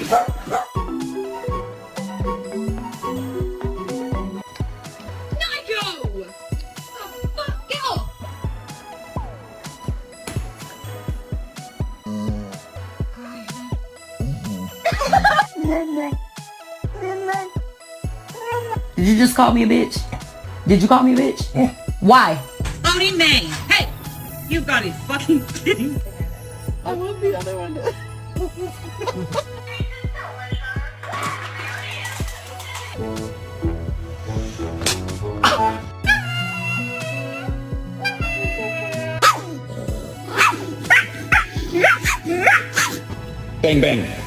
Nigel! Oh, fuck, get off! Did you just call me a bitch? Did you call me a bitch? Why? Only name. Hey! You got it fucking kidding. I want the other one. Bang bang.